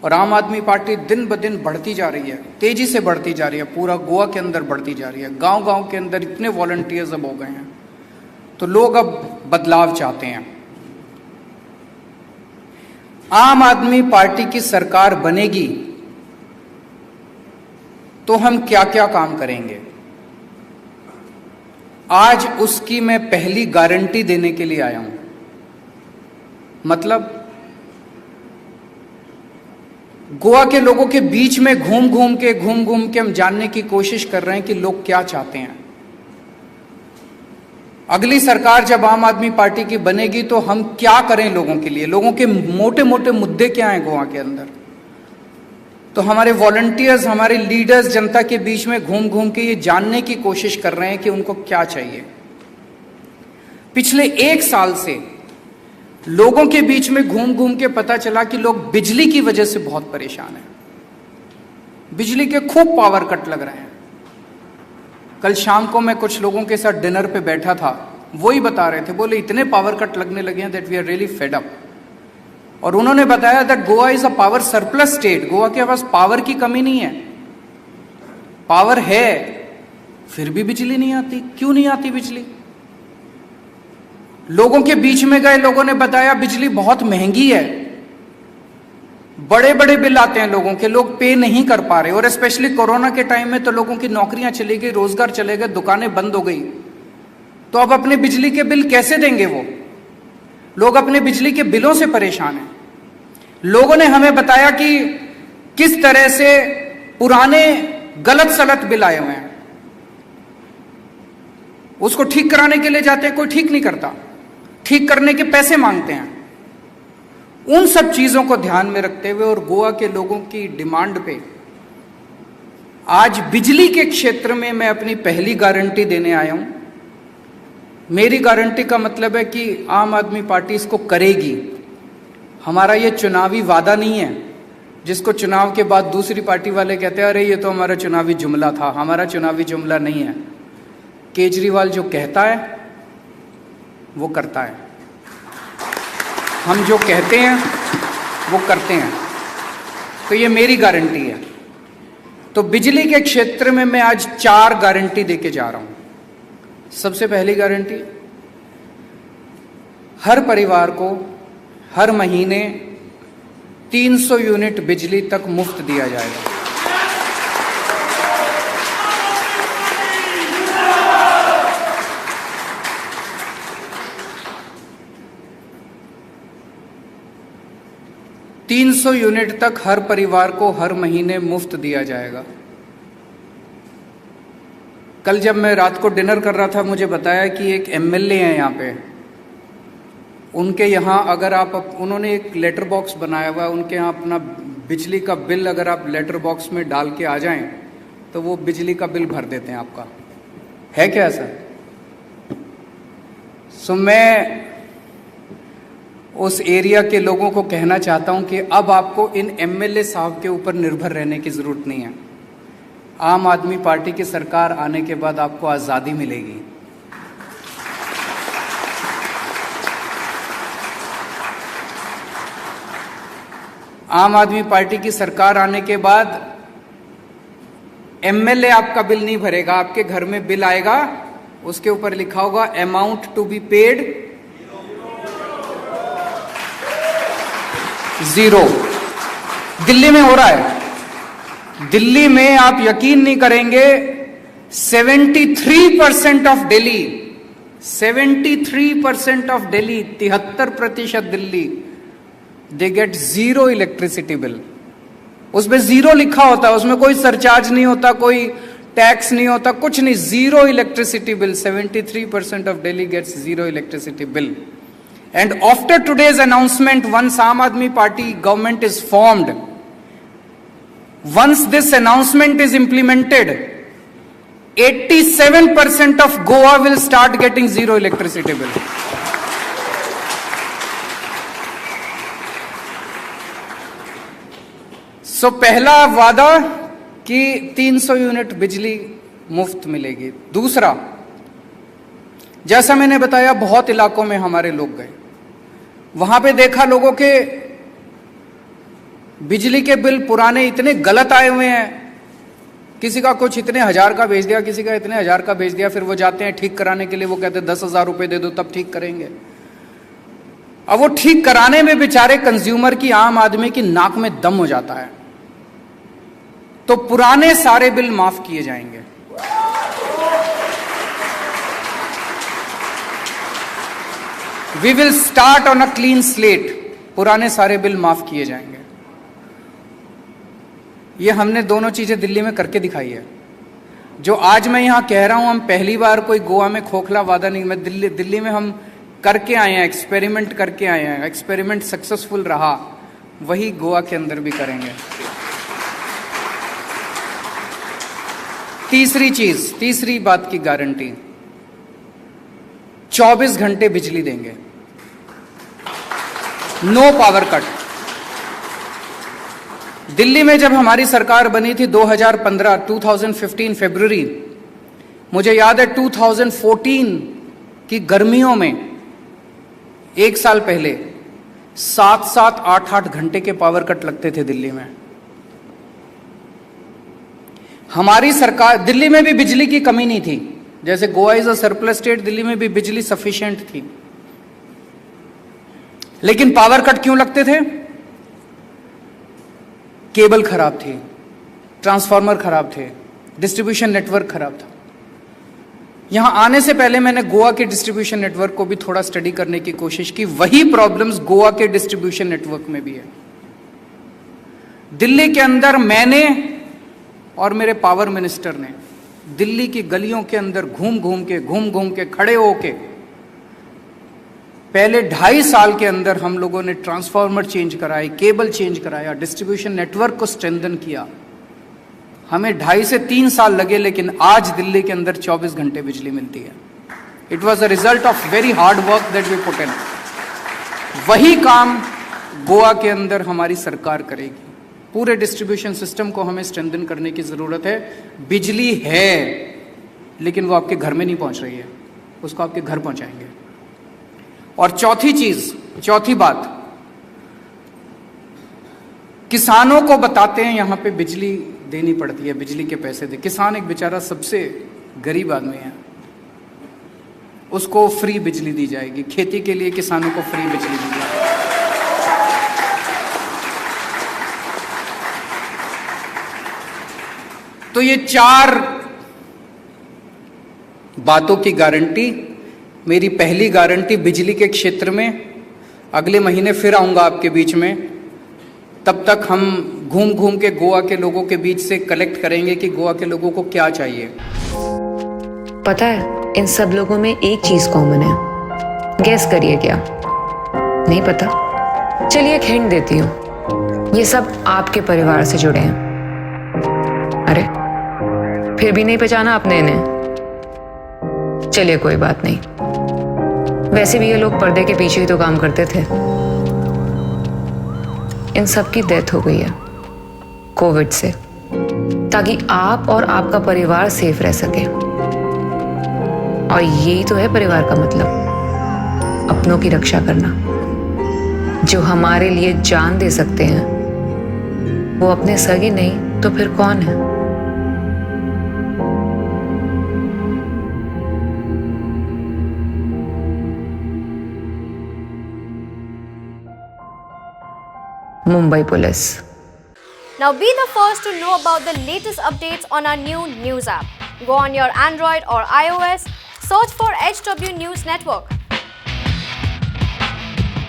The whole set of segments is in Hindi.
और आम आदमी पार्टी दिन ब दिन बढ़ती जा रही है, तेजी से बढ़ती जा रही है, पूरा गोवा के अंदर बढ़ती जा रही है। गांव-गांव के अंदर इतने वॉलंटियर्स अब हो गए हैं, तो लोग अब बदलाव चाहते हैं। आम आदमी पार्टी की सरकार बनेगी तो हम क्या क्या काम करेंगे, आज उसकी मैं पहली गारंटी देने के लिए आया हूं। मतलब गोवा के लोगों के बीच में घूम घूम के हम जानने की कोशिश कर रहे हैं कि लोग क्या चाहते हैं। अगली सरकार जब आम आदमी पार्टी की बनेगी तो हम क्या करें लोगों के लिए, लोगों के मोटे मोटे मुद्दे क्या हैं गोवा के अंदर। तो हमारे वॉलंटियर्स, हमारे लीडर्स जनता के बीच में घूम घूम के ये जानने की कोशिश कर रहे हैं कि उनको क्या चाहिए। पिछले 1 साल से लोगों के बीच में घूम घूम के पता चला कि लोग बिजली की वजह से बहुत परेशान हैं। बिजली के खूब पावर कट लग रहे हैं। कल शाम को मैं कुछ लोगों के साथ डिनर पे बैठा था, वही बता रहे थे, बोले इतने पावर कट लगने लगे हैं that we are really fed up. और उन्होंने बताया that Goa is a power surplus state. Goa के पास पावर की कमी नहीं है, पावर है, फिर भी बिजली नहीं आती। क्यों नहीं आती बिजली? लोगों के बीच में गए, लोगों ने बताया बिजली बहुत महंगी है, बड़े बड़े बिल आते हैं लोगों के, लोग पे नहीं कर पा रहे। और स्पेशली कोरोना के टाइम में तो लोगों की नौकरियां चली गई, रोजगार चले गए, दुकानें बंद हो गई, तो अब अपने बिजली के बिल कैसे देंगे वो लोग? अपने बिजली के बिलों से परेशान हैं। लोगों ने हमें बताया कि किस तरह से पुराने गलत सलत बिल आए हुए हैं, उसको ठीक कराने के लिए जाते हैं, कोई ठीक नहीं करता, ठीक करने के पैसे मांगते हैं। उन सब चीजों को ध्यान में रखते हुए और गोवा के लोगों की डिमांड पे आज बिजली के क्षेत्र में मैं अपनी पहली गारंटी देने आया हूं। मेरी गारंटी का मतलब है कि आम आदमी पार्टी इसको करेगी। हमारा ये चुनावी वादा नहीं है जिसको चुनाव के बाद दूसरी पार्टी वाले कहते हैं अरे ये तो हमारा चुनावी जुमला था। हमारा चुनावी जुमला नहीं है। केजरीवाल जो कहता है वो करता है, हम जो कहते हैं वो करते हैं। तो ये मेरी गारंटी है। तो बिजली के क्षेत्र में मैं आज 4 गारंटी देके जा रहा हूं। सबसे पहली गारंटी, हर परिवार को हर महीने 300 यूनिट बिजली तक मुफ्त दिया जाएगा। $300 यूनिट तक हर परिवार को हर महीने मुफ्त दिया जाएगा। कल जब मैं रात को डिनर कर रहा था, मुझे बताया कि एक एमएलए हैं यहाँ पे, उनके यहाँ अगर आप, उन्होंने एक लेटर बॉक्स बनाया हुआ है, उनके यहाँ अपना बिजली का बिल अगर आप लेटर बॉक्स में डाल के आ जाएं तो वो बिजली का बिल भर देते हैं आपका। है क्या ऐसा? सो मैं उस एरिया के लोगों को कहना चाहता हूं कि अब आपको इन एमएलए साहब के ऊपर निर्भर रहने की जरूरत नहीं है। आम आदमी पार्टी की सरकार आने के बाद आपको आजादी मिलेगी। आम आदमी पार्टी की सरकार आने के बाद एमएलए आपका बिल नहीं भरेगा, आपके घर में बिल आएगा, उसके ऊपर लिखा होगा amount to be paid 0। Delhi में हो रहा है। दिल्ली में आप यकीन नहीं करेंगे, 73% of Delhi, 73% of Delhi, 73% Delhi, they get 0 electricity bill. उसमें 0 लिखा होता है, उसमें कोई सरचार्ज नहीं होता, कोई टैक्स नहीं होता, कुछ नहीं, 0 electricity bill. 73% of Delhi gets 0 electricity bill. And after today's announcement, once Aam Aadmi Party government is formed, once this announcement is implemented, 87% of Goa will start getting 0 electricity bill. So पहला वादा कि 300 यूनिट बिजली मुफ्त मिलेगी। दूसरा, जैसा मैंने बताया, बहुत इलाकों में हमारे लोग गए, वहां पे देखा लोगों के बिजली के बिल पुराने इतने गलत आए हुए हैं, किसी का कुछ इतने हजार का भेज दिया, किसी का इतने हजार का भेज दिया, फिर वो जाते हैं ठीक कराने के लिए, वो कहते हैं 10,000 रुपए दे दो तब ठीक करेंगे। अब वो ठीक कराने में बेचारे कंज्यूमर की, आम आदमी की नाक में दम हो जाता है। तो पुराने सारे बिल माफ किए जाएंगे। We will start on a clean slate. पुराने सारे बिल माफ किए जाएंगे। ये हमने दोनों चीजें दिल्ली में करके दिखाई है। जो आज मैं यहां कह रहा हूं, हम पहली बार कोई गोवा में खोखला वादा नहीं, मैं दिल्ली में हम करके आए हैं, एक्सपेरिमेंट करके आए हैं। एक्सपेरिमेंट सक्सेसफुल रहा, वही गोवा के अंदर भी करेंगे। तीसरी बात की गारंटी, 24 घंटे बिजली देंगे, नो पावर कट। दिल्ली में जब हमारी सरकार बनी थी 2015 फरवरी, मुझे याद है 2014 की गर्मियों में, एक साल पहले 7-7, 8-8 घंटे के पावर कट लगते थे दिल्ली में। हमारी सरकार, दिल्ली में भी बिजली की कमी नहीं थी, जैसे Goa is a surplus state, Delhi में भी बिजली सफिशिएंट थी। लेकिन पावर कट क्यों लगते थे? केबल खराब थी, ट्रांसफार्मर खराब थे, डिस्ट्रीब्यूशन नेटवर्क खराब था। यहां आने से पहले मैंने गोवा के डिस्ट्रीब्यूशन नेटवर्क को भी थोड़ा स्टडी करने की कोशिश की। वही प्रॉब्लम्स गोवा के डिस्ट्रीब्यूशन नेटवर्क में भी है। दिल्ली के अंदर मैंने और मेरे पावर मिनिस्टर ने दिल्ली की गलियों के अंदर घूम घूम के खड़े होके पहले 2.5 साल के अंदर हम लोगों ने ट्रांसफार्मर चेंज कराए, केबल चेंज कराया, डिस्ट्रीब्यूशन नेटवर्क को स्ट्रेंथन किया। हमें 2.5 से 3 साल लगे, लेकिन आज दिल्ली के अंदर 24 घंटे बिजली मिलती है। It was a result of very hard work that we put in. वही काम गोवा के अंदर हमारी सरकार करेगी। पूरे डिस्ट्रीब्यूशन सिस्टम को हमें स्ट्रेंथन करने की जरूरत है। बिजली है, लेकिन वो आपके घर में नहीं पहुंच रही है, उसको आपके घर पहुंचाएंगे। और चौथी बात, किसानों को बताते हैं यहां पे बिजली देनी पड़ती है, बिजली के पैसे दे। किसान एक बेचारा सबसे गरीब आदमी है, उसको फ्री बिजली दी जाएगी। खेती के लिए किसानों को फ्री बिजली दी जाएगी। तो ये 4 बातों की गारंटी। मेरी पहली गारंटी बिजली के क्षेत्र में, अगले महीने फिर आऊंगा आपके बीच में। तब तक हम घूम के गोवा के लोगों के बीच से कलेक्ट करेंगे कि गोवा के लोगों को क्या चाहिए। पता है, इन सब लोगों में एक चीज कॉमन है। गैस करिए क्या? नहीं पता? चलिए एक हिंट देती हूँ। ये सब आपके परिवार से जुड़े हैं। अरे, फिर भी नहीं पहचाना आपने इन्हें? चलिए कोई बात नहीं, वैसे भी ये लोग पर्दे के पीछे ही तो काम करते थे। इन सब की डेथ हो गई है कोविड से, ताकि आप और आपका परिवार सेफ रह सके। और यही तो है परिवार का मतलब, अपनों की रक्षा करना। जो हमारे लिए जान दे सकते हैं वो अपने सगे नहीं तो फिर कौन है? Mumbai Police. Now be the first to know about the latest updates on our new news app. Go on your Android or iOS, search for HW News Network.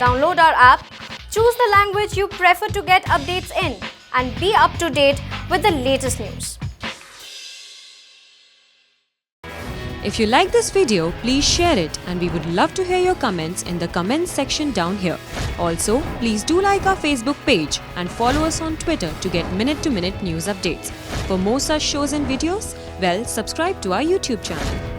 Download our app, choose the language you prefer to get updates in, and be up to date with the latest news. If you like this video, please share it, and we would love to hear your comments in the comments section down here. Also, please do like our Facebook page and follow us on Twitter to get minute-to-minute news updates. For more such shows and videos, well, subscribe to our YouTube channel.